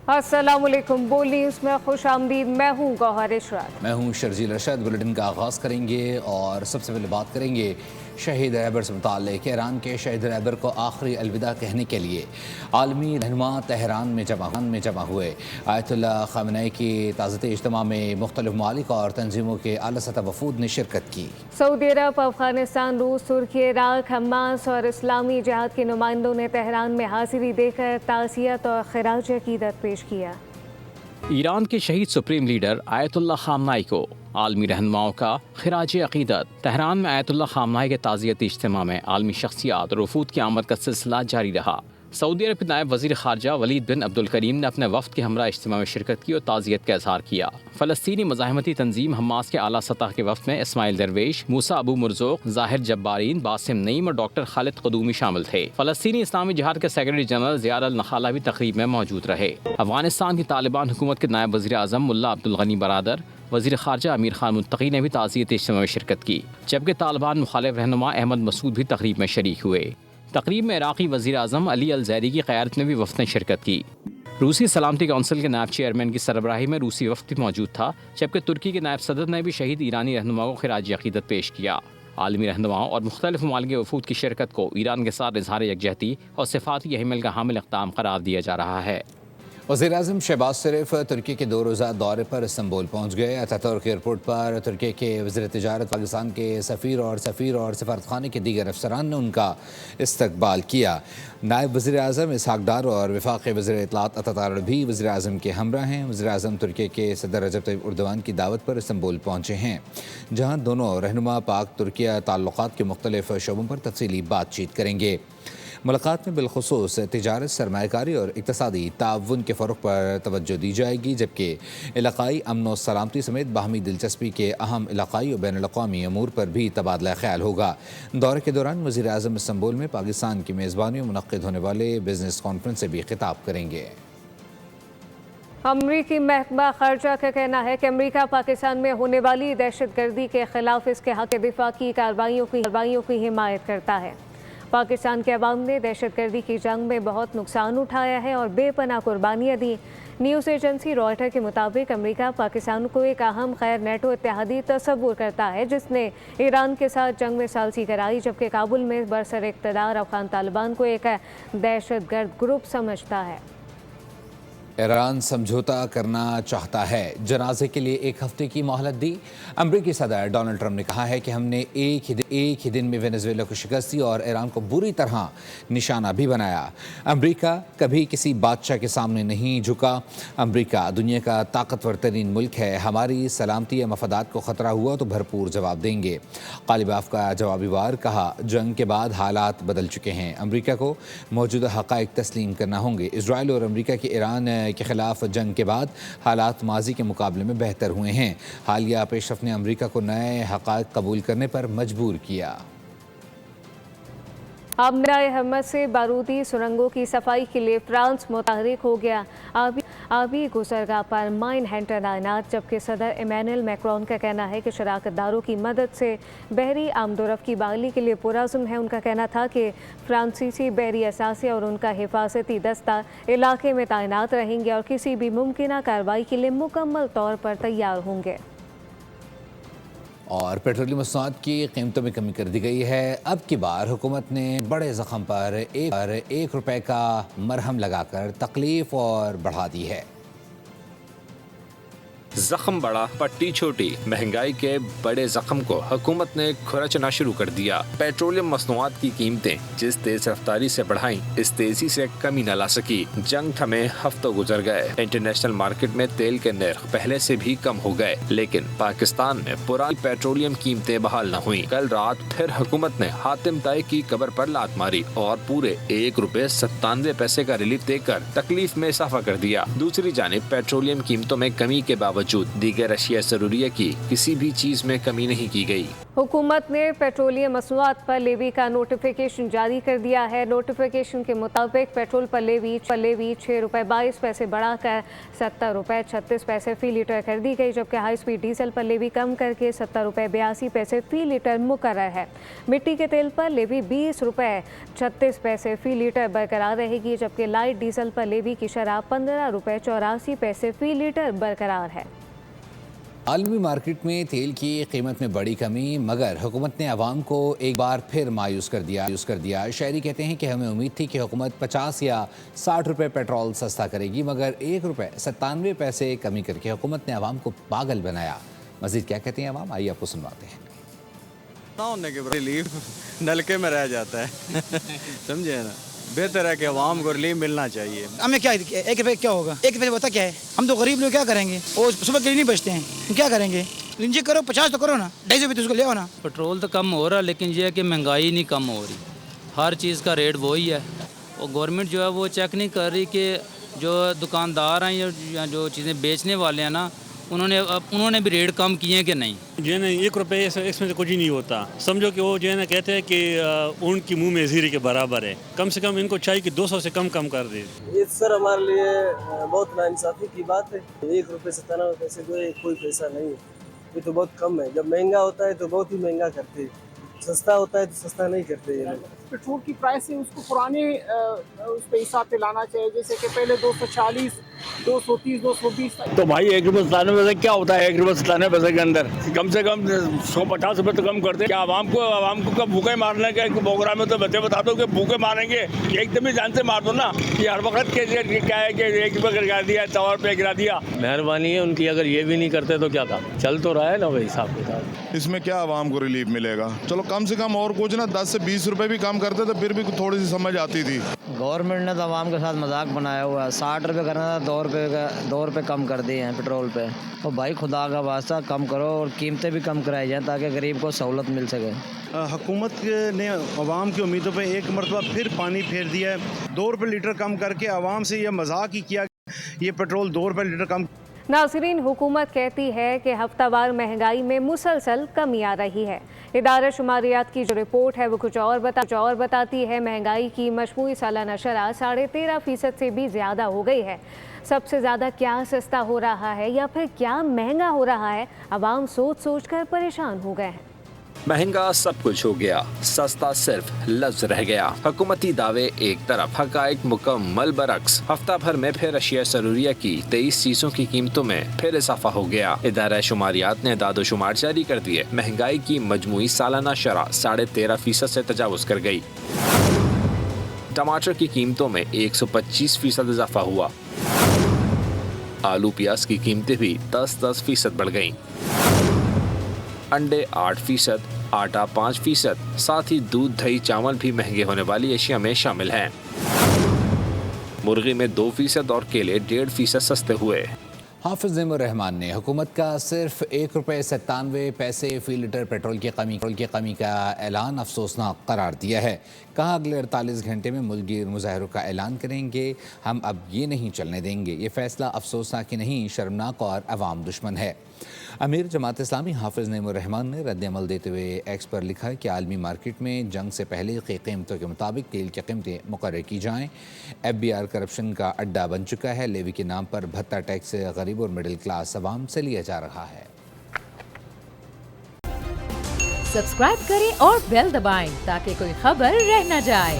अस्सलामुअलैकुम। बोल न्यूज़ में खुश आमदीद। मैं हूँ गौहर इशरात। मैं हूँ शर्जील रशद। बुलेटिन का आगाज़ करेंगे और सबसे पहले बात करेंगे शहीद रैबर से मुताल्लिक़। ईरान के शहीद रैबर को आखिरी अलविदा कहने के लिए आलमी रहनुमा तेहरान में जमा हुए। आयतुल्लाह ख़ामेनी की ताज़त इज्तिमा में मुख्तलिफ ममालिक और तंजीमों के आला सतह वफूद ने शिरकत की। सऊदी अरब, अफगानिस्तान, रूस, तुर्की, इराक, हमास और इस्लामी जिहाद के नुमाइंदों ने तेहरान में हाजिरी देकर ताज़ियत और खिराज अक़ीदत पेश किया। ईरान के शहीद सुप्रीम लीडर आयतुल्लाह ख़ामेनी को आलमी रहनुमाओं का खिराज अक़ीदत। तेहरान में आयतुल्लाह ख़ामेनी के ताज़ियती इज्तिमा में आलमी शख्सियात और वफूद की आमद का सिलसिला जारी रहा। सऊदी अरब के नायब वज़ीर ख़ारजा वलीद बिन अब्दुल करीम ने अपने वफ़द के हमरा इज्तिमा में शिरकत की और ताज़ियत का इज़हार किया। फ़लस्तीनी मज़ाहमती तंजीम हमास के आला सतह के वफ़द में इस्माइल दरवेश, मूसा अबू मुर्ज़ोक, ज़ाहिर जब्बारीन, बासिम नईम और डॉक्टर खालिद क़दूमी शामिल थे। फ़लस्तीनी इस्लामी जिहाद के सेक्रेटरी जनरल ज़ियाद अल नखाला भी तक़रीब में मौजूद रहे। अफ़गानिस्तान की तालिबान हुकूमत के नायब वज़ीर आज़म मुल्ला अब्दुल गनी बरादर, वज़ीर ख़ारजा अमीर खान मुत्तकी ने भी ताज़ियती इज्तिमा में शिरकत की, जबकि तालिबान मुखालिफ रहनुमा अहमद मसूद भी तक़रीब में शरीक हुए। तक़रीब में इराक़ी वज़ीर आज़म अली अल ज़ैदी की क़यादत में भी वफ़द ने शिरकत की। रूसी सलामती कौंसिल के नायब चेयरमैन की सरबराही में रूसी वफ़द भी मौजूद था, जबकि तुर्की के नायब सदर ने भी शहीद ईरानी रहनुमाओं को खिराज अक़ीदत पेश किया। आलमी रहनुमाओं और मुख्तलिफ ममालिक के वफ़ूद की शिरकत को ईरान के साथ इज़हार यकजहती और सिफ़ाती अहमियत का हामिल इक़दाम करार दिया जा रहा है। वज़ीर-ए-आज़म शहबाज शरीफ तुर्की के 2 रोज़ा दौरे पर इस्तांबुल पहुँच गए। अतातुर्क एयरपोर्ट पर तुर्की के वज़ीर तिजारत, पाकिस्तान के सफ़ीर और सफारतखाने के दीगर अफसरान ने उनका इस्तकबाल किया। नायब वज़ीर-ए-आज़म इसहाक़ डार और वफ़ाक़ी वज़ीर इत्तलाआत अता भी वज़ीर-ए-आज़म के हमरा हैं। वज़ीर-ए-आज़म तुर्की के सदर रजब तय्यिब एर्दोग़ान की दावत पर इस्तांबुल पहुँचे हैं, जहाँ दोनों रहनुमा पाक तुर्किया ताल्लुक़ात के मुख्तलिफ शोबों पर तफ़सीली बातचीत करेंगे। मुलाकात में बिलख़ुसूस तिजारत, सरमायाकारी और इक़्तिसादी ताउन के फ़रोग़ पर तवज्जो दी जाएगी, जबकि इलाक़ाई अमन और सलामती समेत बाहमी दिलचस्पी के अहम इलाक़ाई और बैनुल-अक़वामी अमूर पर भी तबादला ख़याल होगा। दौरे के दौरान वज़ीर-ए-आज़म इस्तांबुल में पाकिस्तान की मेज़बानी में मुनक़्क़िद होने वाले बिज़नेस कॉन्फ्रेंस से भी ख़िताब करेंगे। अमरीकी महकमा ख़ारजा का कहना है कि अमरीका पाकिस्तान में होने वाली दहशतगर्दी के ख़िलाफ़ इसके हक़ दिफ़ा की कार्रवाइयों की हिमायत करता है। पाकिस्तान के अवाम ने दहशतगर्दी की जंग में बहुत नुकसान उठाया है और बेपनाह कुर्बानियाँ दी। न्यूज़ एजेंसी रॉयटर के मुताबिक अमेरिका पाकिस्तान को एक अहम गैर नेटो इत्तेहादी तस्वुर करता है, जिसने ईरान के साथ जंग में सालसी कराई, जबकि काबुल में बरसर इक़्तिदार अफ़गान तालिबान को एक दहशतगर्द ग्रुप समझता है। ईरान समझौता करना चाहता है, जनाजे के लिए 1 हफ्ते की मोहलत दी। अमरीकी सदर डोनाल्ड ट्रंप ने कहा है कि हमने एक ही दिन में वेनेजुएला को शिकस्त दी और ईरान को बुरी तरह निशाना भी बनाया। अमरीका कभी किसी बादशाह के सामने नहीं झुका। अमरीका दुनिया का ताकतवर तरीन मुल्क है। हमारी सलामती या मफादात को ख़तरा हुआ तो भरपूर जवाब देंगे। ग़ालिबाफ का जवाबी वार कहा, जंग के बाद हालात बदल चुके हैं। अमरीका को मौजूदा हक़ाइक़ तस्लीम करना होंगे। इसराइल और अमरीका के ईरान के ख़िलाफ़ जंग के बाद हालात माजी के मुकाबले में बेहतर हुए हैं। हालिया पेशरफ़्त ने अमरीका को नए हक़ाइक़ कबूल करने पर मजबूर किया। हमद से बारूदी सुरंगों की सफाई के लिए फ्रांस मुतहरिक हो गया। आबी गुज़रगाह पर माइन हंटर तैनात, जबकि सदर इमैनुअल मैक्रोन का कहना है कि शराकतदारों की मदद से बहरी आमदोरफ़्त की बहाली के लिए पुरज़्म है। उनका कहना था कि फ्रांसीसी बहरी असासे और उनका हिफाजती दस्ता इलाके में तैनात रहेंगे और किसी भी मुमकिन कार्रवाई के लिए मुकम्मल तौर पर तैयार होंगे। और पेट्रोलियम मसनूआत की कीमतों में कमी कर दी गई है। अब की बार हुकूमत ने बड़े ज़ख्म पर ₹1 का मरहम लगाकर तकलीफ और बढ़ा दी है। जख्म बड़ा पट्टी छोटी, महंगाई के बड़े जख्म को हुकूमत ने खुरचना शुरू कर दिया। पेट्रोलियम मसनूआत की कीमतें जिस तेज रफ्तारी से बढ़ाई, इस तेजी से कमी न ला सकी। जंग थमे हफ्तों गुजर गए। इंटरनेशनल मार्केट में तेल के नर्ख पहले से भी कम हो गए, लेकिन पाकिस्तान में पुरानी पेट्रोलियम कीमतें बहाल न हुई। कल रात फिर हुकूमत ने हातिम ताई की कब्र पर लात मारी और पूरे ₹1.97 का रिलीफ देकर तकलीफ में इजाफा कर दिया। दूसरी जानिब पेट्रोलियम कीमतों में कमी के बावजूद बावजूद दीगर अशिया ज़रूरिया की किसी भी चीज़ में कमी नहीं की गई। हुकूमत ने पेट्रोलियम मसनूआत पर लेवी का नोटिफिकेशन जारी कर दिया है। नोटिफिकेशन के मुताबिक पेट्रोल पर लेवी ₹6.22 बढ़ाकर ₹70.36 फ़ी लीटर कर दी गई, जबकि हाई स्पीड डीजल पर लेवी कम करके ₹70.82 फ़ी लीटर मुकर्रर है। मिट्टी के तेल पर लेवी ₹20.36 फ़ी लीटर बरकरार रहेगी, जबकि लाइट डीजल पर लेवी की शरह ₹15.84 फ़ी लीटर बरकरार है। आलमी मार्केट में तेल की कीमत में बड़ी कमी, मगर हुकूमत ने आवाम को एक बार फिर मायूस कर दिया। शहरी कहते हैं कि हमें उम्मीद थी कि हुकूमत 50 या 60 रुपए पेट्रोल सस्ता करेगी, मगर ₹1.97 कमी करके हुकूमत ने आवाम को पागल बनाया। मजीद क्या कहते हैं आवाम, आइए आपको सुनवाते हैं। ना होने के रिलीफ नलके में रह जाता है समझे ना, बेहतर है कि आवाम को रिलीफ मिलना चाहिए। हमें क्या ₹1 क्या होगा, ₹1 बता क्या है, हम तो गरीब लोग क्या करेंगे, और सुबह के लिए नहीं बचते हैं, हम क्या करेंगे, लिंजी करो 50 तो करो ना, 250 तो उसको ले आओ ना। पेट्रोल तो कम हो रहा, लेकिन ये है कि महंगाई नहीं कम हो रही, हर चीज़ का रेट वही है, और गवर्नमेंट जो है वो चेक नहीं कर रही कि जो दुकानदार हैं या जो चीज़ें बेचने वाले हैं ना, उन्होंने भी रेट कम किए कि नहीं। जो है ना ₹1 इसमें तो कुछ ही नहीं होता। समझो कि वो जो है ना कहते हैं कि ऊँट की मुंह में ज़ीरे के बराबर है। कम से कम इनको चाहिए कि 200 से कम कर दे। ये सर हमारे लिए बहुत नाइंसाफ़ी की बात है। ₹1.97 कोई पैसा नहीं है, ये तो बहुत कम है। जब महंगा होता है तो बहुत ही महंगा करते हैं, सस्ता होता है तो सस्ता नहीं करते। ये पेट्रोल की प्राइस है उसको पुराने उस पे हिसाब पे लाना चाहिए, जैसे कि पहले 240, 230, 220। तो भाई ₹1.97 क्या होता है? ₹1.97 के अंदर कम से कम 150 रुपये तो कम करते। क्या आवाम को कब भूखे मारने का प्रोग्राम में तो बता दो कि भूखे मारेंगे, एकदम ही जान से मार दो ना। ये हर वक्त के क्या है कि ₹1 गिरा दिया, ₹1 गिरा दिया। मेहरबानी है उनकी, अगर ये भी नहीं करते तो क्या था, चल तो रहा है ना भाई हिसाब किताब। इसमें क्या आवाम को रिलीफ मिलेगा? चलो कम से कम और कुछ ना 10 से 20 रुपए भी कम करते तो फिर भी थोड़ी सी समझ आती थी। गवर्नमेंट ने तो आवाम के साथ मजाक बनाया हुआ है। 60 रुपये करना था, ₹2 कम कर दिए हैं पेट्रोल पे। तो भाई खुदा का वास्ता कम करो और कीमतें भी कम कराई जाएँ ताकि गरीब को सहूलत मिल सके। हुकूमत ने आवाम की उम्मीदों पे एक मरतबा फिर पानी फेर दिया है। ₹2 लीटर कम करके आवाम से ये मजाक ही किया, ये पेट्रोल ₹2 लीटर कम। नाज़रीन, हुकूमत कहती है कि हफ्तावार महंगाई में मुसलसल कमी आ रही है। इदारा शुमारियात की जो रिपोर्ट है वो कुछ और बताती है। महंगाई की मजमूई सालाना शरह 13.5% से भी ज़्यादा हो गई है। सबसे ज़्यादा क्या सस्ता हो रहा है या फिर क्या महंगा हो रहा है, आवाम सोच कर परेशान हो गए हैं। महंगा सब कुछ हो गया, सस्ता सिर्फ लफ्ज रह गया। हुकूमती दावे एक तरफ, हकाइक मुकम्मल बरक्स। हफ्ता भर में फिर अशिया ज़रूरिया की 23 चीजों की कीमतों में फिर इजाफा हो गया। इदारा शुमारियात ने दादो शुमार जारी कर दिए। महंगाई की मजमूई सालाना शरह 13.5% से तजावुज कर गई। टमाटर की कीमतों में 125% इजाफा हुआ। आलू प्याज की कीमतें भी 10% बढ़ गईं। अंडे 8%, आटा 5%, साथ ही दूध, दही, चावल भी महंगे होने वाली अशिया में शामिल हैं। मुर्गी में 2% और केले 1.5% सस्ते हुए। हाफिज नईमुर रहमान ने हुकूमत का सिर्फ ₹1.97 फ़ी लीटर पेट्रोल की कमी का ऐलान अफसोसनाक करार दिया है। कहा अगले 48 घंटे में मुल्की मुजाहरों का ऐलान करेंगे। हम अब ये नहीं चलने देंगे। ये फैसला अफसोसनाक ही नहीं, शर्मनाक और अवाम दुश्मन है। अमीर जमात इस्लामी हाफिज नईमुर रहमान ने रद्द-ए-अमल देते हुए एक्स पर लिखा कि आलमी मार्केट में जंग से पहले की कीमतों के मुताबिक तेल की कीमतें मुकर्रर की जाएँ। FBR करप्शन का अड्डा बन चुका है। लेवी के नाम पर भत्ता टैक्स गरीब और मिडिल क्लास अवाम से लिया जा रहा है। सब्सक्राइब करें और बेल दबाएं ताकि कोई खबर रह न जाए।